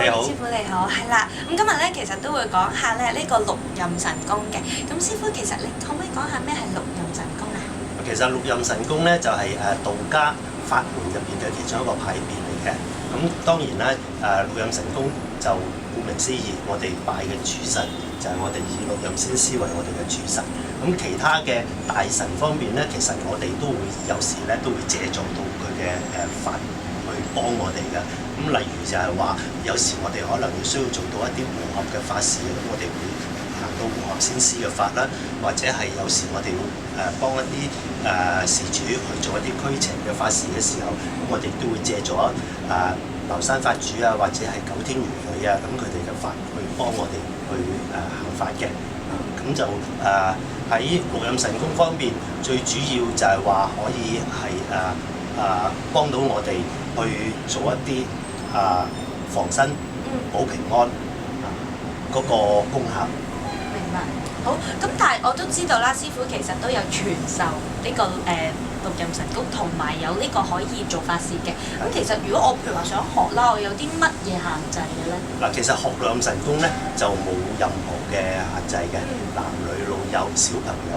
你好，師傅你好，係啦。咁今日咧其實都會講下咧呢個六壬神功嘅。咁師傅其實你可唔可以講下咩係六壬神功啊？其實六壬神功咧就係道家法門入邊嘅其中一個派別嚟嘅。咁當然啦，六壬神功就顧名思義，我哋拜嘅主神就係我哋以六壬先師為我哋嘅主神。咁其他嘅大神方面咧，其實我哋都會有時咧都會借助到佢嘅法去幫我哋嘅。咁例如就係話，有時我哋可能要需要做到一啲和合嘅法事，咁我哋會行到和合先師嘅法啦，或者係有時我哋要幫一啲事主去做一啲驅邪嘅法事嘅時候，咁我哋都會借助流山法主啊，或者係九天玄女啊，咁佢哋嘅法去幫我哋去行法嘅。咁就喺六壬神功方面，最主要就係話可以係幫到我哋去做一啲防身、保平安嗰個功效。明白。好，咁但係我都知道啦，師傅其實都有傳授呢個六壬神功，同埋有呢個可以做法事嘅。咁其實如果我譬如話想學啦，我有啲乜嘢限制嘅咧？嗱，其實學六壬神功咧就冇任何嘅限制嘅，男女老幼、小朋友、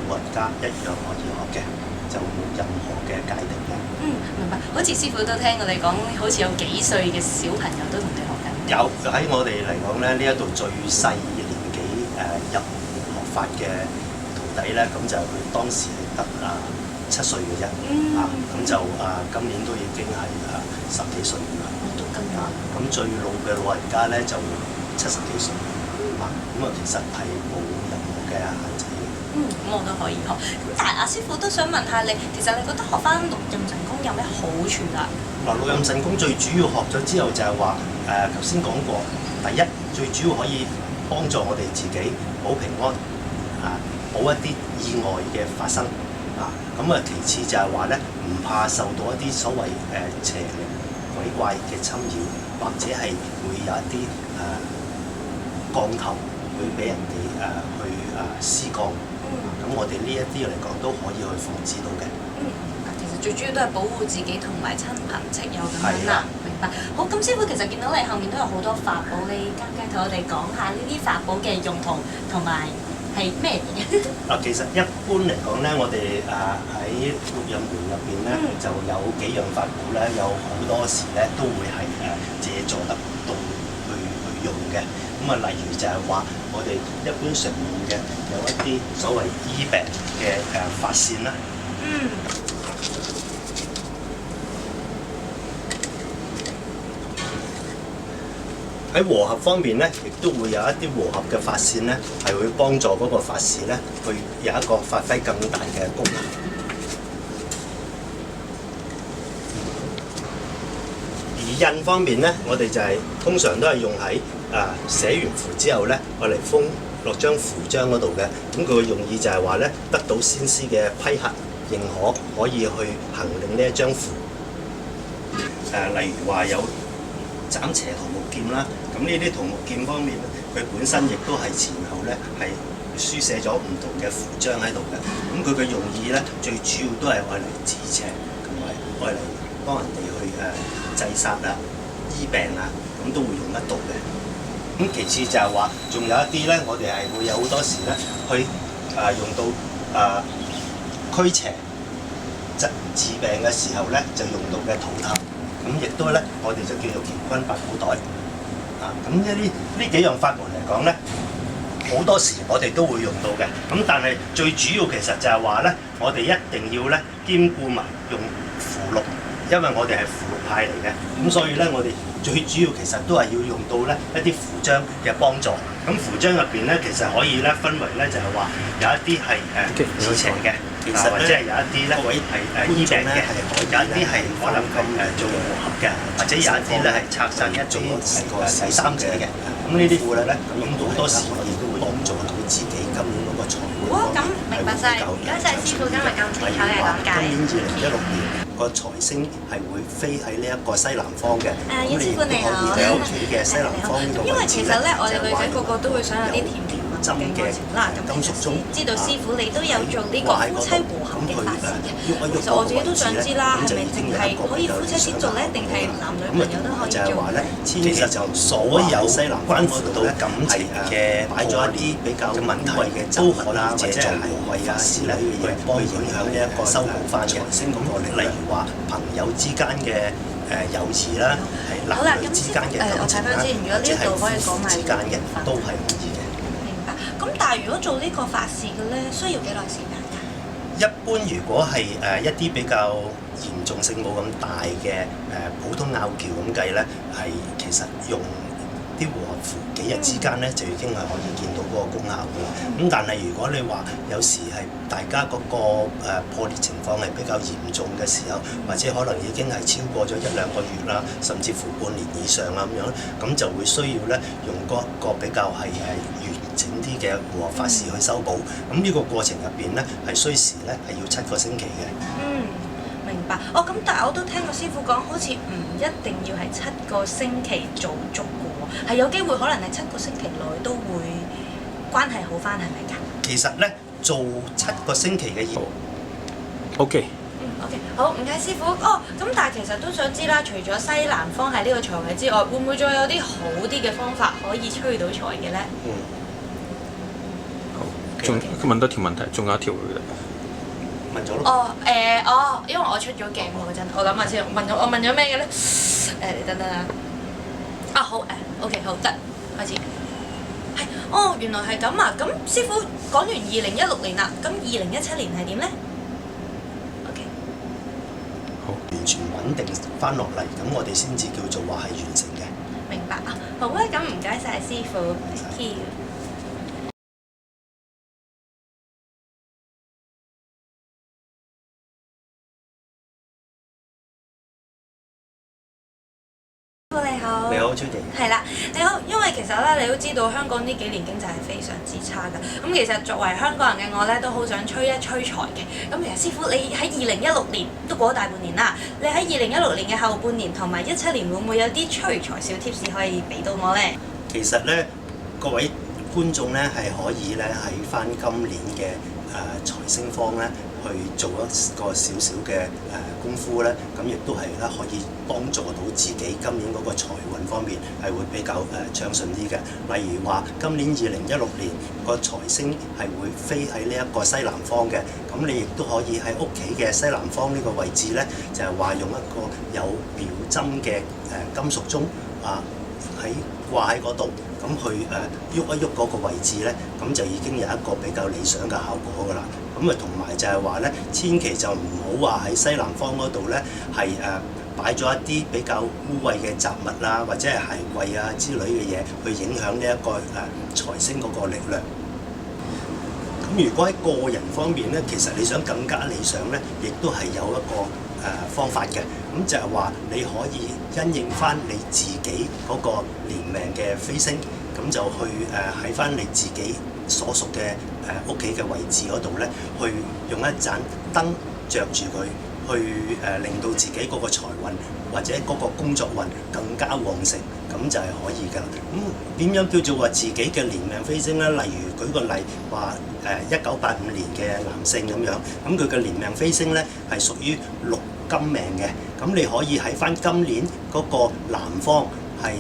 老人家一樣可以學嘅，就冇任何嘅界定嘅。明白。好似師傅都聽我哋講，好似有幾歲嘅小朋友都同你學緊。有喺我哋嚟講咧，呢一度最細嘅年紀入學法嘅徒弟咧，咁就佢當時係得7歲嘅啫，咁就今年都已經係10幾歲啦。都咁樣。咁最老嘅老人家咧就70幾歲，咁其實係冇任何嘅限制嘅。咁我都可以學。咁但係阿師傅都想問下你，其實你覺得學翻六壬神功有咩好處啦？嗱，六壬神功最主要學咗之後就係話，頭先講過，第一最主要可以幫助我哋自己保平安，保一啲意外嘅發生，咁其次就係話咧，唔怕受到一啲所謂邪靈鬼怪嘅侵擾，或者係會有一啲降頭會俾人哋去施降，咁我哋呢一啲嚟講都可以去防止到嘅。其實最主要都係保護自己同埋親朋戚友咁樣啦。明白。好，咁師傅其實見到你後面都有好多法寶，你介唔介意同我哋講下呢啲法寶嘅用途同埋係咩嚟嘅？嗱，其實一般嚟講咧，我哋喺六壬門入邊咧，就有幾樣法寶咧，有好多時咧都會係借助得到去用嘅。咁例如就係話，我哋一般常用嘅有一啲所謂醫病嘅法線啦。喺和合方面咧，亦都會有一啲和合嘅法線咧，係會幫助嗰個法事咧，去有一個發揮更大嘅功能。而印方面咧，我哋就係通常都係用喺寫完符之後咧，我嚟封落張符章嗰度嘅。咁佢嘅用意就係話咧，得到先師嘅批核認可，可以去行令呢一張符。例如話有斬邪桃木劍啦，咁呢啲桃木劍方面咧，佢本身亦都係前後咧係書寫咗唔同嘅符章喺度嘅。咁佢嘅用意咧，最主要都係愛嚟治邪，同埋愛嚟幫人哋去制殺啊、醫病啊，咁都會用得到嘅。咁其次就係話，仲有一啲咧，我哋係會有好多時咧，去用到驅邪治病嘅時候咧，就用到嘅圖騰。咁亦都咧，我哋就叫做乾坤百寶袋。咁呢幾樣法門嚟講咧，好多時我哋都會用到嘅。咁但係最主要其實就係話咧，我哋一定要咧兼顧埋用符籙，因為我哋係符籙派嚟嘅。咁所以咧，我哋最主要其實都係要用到咧一啲符章嘅幫助。咁符章入邊咧，其實可以咧分為咧就係話有一啲係治邪嘅。或者係有一啲咧係醫病嘅，有一啲係可能做和合嘅，或者有一啲咧係拆散一種第三者嘅。咁呢啲符咧，咁好多時我哋都會幫助到自己今年嗰個財運。好，咁明白晒，唔該晒師傅今日咁清楚嘅講解。今年2016年個財星係會飛喺呢一個西南方嘅。葉師傅你好。你屋企嘅西南方呢個位置咧，因為其實咧，我哋女仔個個都會想有啲甜甜蜜蜜針嘅金屬鐘。知道師傅你都有做呢個夫妻和合嘅法事嘅。其實我自己都想知啦，係咪淨係可以夫妻先做咧，定係男女朋友都可以做？就係話咧，其實就所有西南關乎到感情嘅擺咗一啲比較問題嘅都可啦，或者係無謂啊之類嘅嘢，去影響呢一個修補翻嘅星咁個力。例如話朋友之間嘅友誼啦，係男女之間嘅感情啦，或者係夫婦之間嘅都係可以嘅。明白。咁但係如果做呢個法事嘅咧，需要幾耐時間㗎？一般如果係一啲比較嚴重性冇咁大嘅普通拗撬咁計咧，係其實用啲和合符幾日之間咧，就已經係可以見到嗰個功效㗎啦。咁但係如果你話有時係大家嗰個破裂情況係比較嚴重嘅時候，或者可能已經係超過咗1-2個月啦，甚至乎半年以上啦咁樣，咁就會需要咧用個比較係完整啲嘅和合法事去修補。咁呢個過程入邊咧係需時咧係要7個星期嘅。明白。哦，咁但係我都聽過師傅講，好似唔一定要係7個星期做足嘅喎，係有機會可能係7個星期內都會關係好翻，係咪㗎？其實咧做7個星期嘅業，OK。OK， 好，唔該師傅。哦，咁但係其實都想知啦，除咗西南方係呢個財位之外，會唔會再有啲好啲嘅方法可以催到財嘅咧？好，仲問多條問題，仲有一條嘅。問咗咯。因為我出咗鏡喎嗰陣，我諗下先，我問咗咩嘅咧？你等等啊。好，OK， 好得，開始。係，原來係咁啊！咁師傅講完2016年啦，咁2017年係點咧？OK。好，完全穩定翻落嚟，咁我哋先至叫做話係完成嘅。明白啊！好啊，咁唔該晒師傅 ，Thank you。你好，朱迪。係啦，你好，因為其實咧，你都知道香港呢幾年經濟係非常之差㗎。咁其實作為香港人嘅我咧，都好想催一催財嘅。咁其實師傅，你喺2016年都過咗大半年啦，你喺2016年嘅後半年同埋17年會唔會有啲催財小貼士可以俾到我咧？其實咧，各位觀眾咧係可以咧喺翻今年嘅財星方咧去做一個少少嘅功夫咧，咁亦都係咧可以幫助到自己今年嗰個財運方面係會比較暢順啲嘅。例如話，今年2016年個財星係會飛喺呢一個西南方嘅，咁你亦都可以喺屋企嘅西南方呢個位置咧，就係話用一個有秒針嘅金屬鐘喺掛喺嗰度，咁去喐一喐嗰個位置咧，咁就已經有一個比較理想嘅效果㗎啦。咁同埋就係話咧，千祈就唔好話喺西南方嗰度咧係擺咗一啲比較污穢嘅雜物啦，或者係鞋櫃之類嘅嘢，去影響呢一個財星嗰個力量。咁如果喺個人方面咧，其實你想更加理想咧，亦都係有一個方法嘅。咁就係話你可以因應翻你自己嗰個年命嘅飛星，咁就去喺翻你自己所屬嘅屋企嘅位置嗰度咧，去用一盞燈着住佢，去令到自己嗰個財運或者嗰個工作運更加旺盛，咁就係可以㗎。咁點樣叫做話自己嘅年命飛星咧？例如舉個例話1985年嘅男性咁樣，咁佢嘅年命飛星咧係屬於六金命嘅，咁你可以喺翻今年嗰個南方係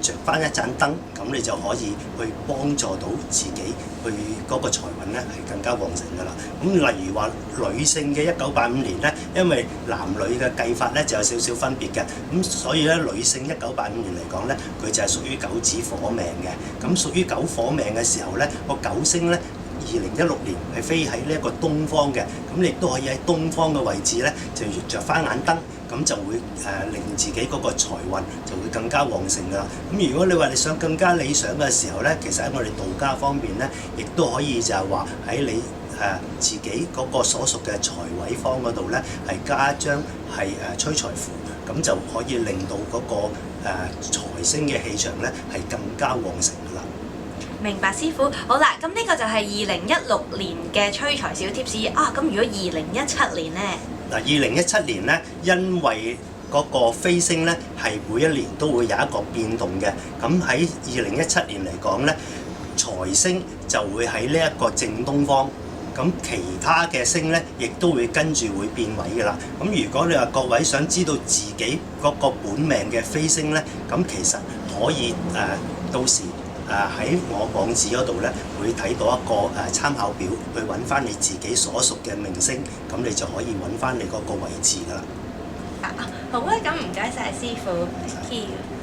着翻一盞燈，咁你就可以去幫助到自己去嗰個財運咧係更加旺盛㗎啦。咁例如話女性嘅1985年咧，因為男女嘅計法咧就有少少分別嘅，咁所以咧女性1985年嚟講咧，佢就係屬於九子火命嘅。咁屬於九火命嘅時候咧，個九星咧2016年係飛喺呢一個東方嘅，咁你亦都可以喺東方嘅位置咧就着翻眼燈。咁就會令自己嗰個財運就會更加旺盛㗎啦。咁如果你話你想更加理想嘅時候咧，其實喺我哋道家方面咧，亦都可以就係話喺你自己嗰個所屬嘅財位方嗰度咧，係加一張係催財符，咁就可以令到嗰個財星嘅氣場咧係更加旺盛㗎啦。明白師傅，好啦，咁呢個就係2016年嘅催財小貼士啊。咁如果2017年咧？嗱，2017年咧，因為嗰個飛星咧係每一年都會有一個變動嘅，咁喺2017年嚟講咧，財財星就會喺呢一個正東方。咁其他嘅星咧，亦都會跟住會變位㗎啦。咁如果你話各位想知道自己嗰個本命嘅飛星咧，咁其實可以到時喺我網址嗰度咧，會睇到一個參考表，去揾翻你自己所屬嘅命星，咁你就可以揾翻你嗰個位置㗎啦。好啊，咁唔該晒師傅，thank you。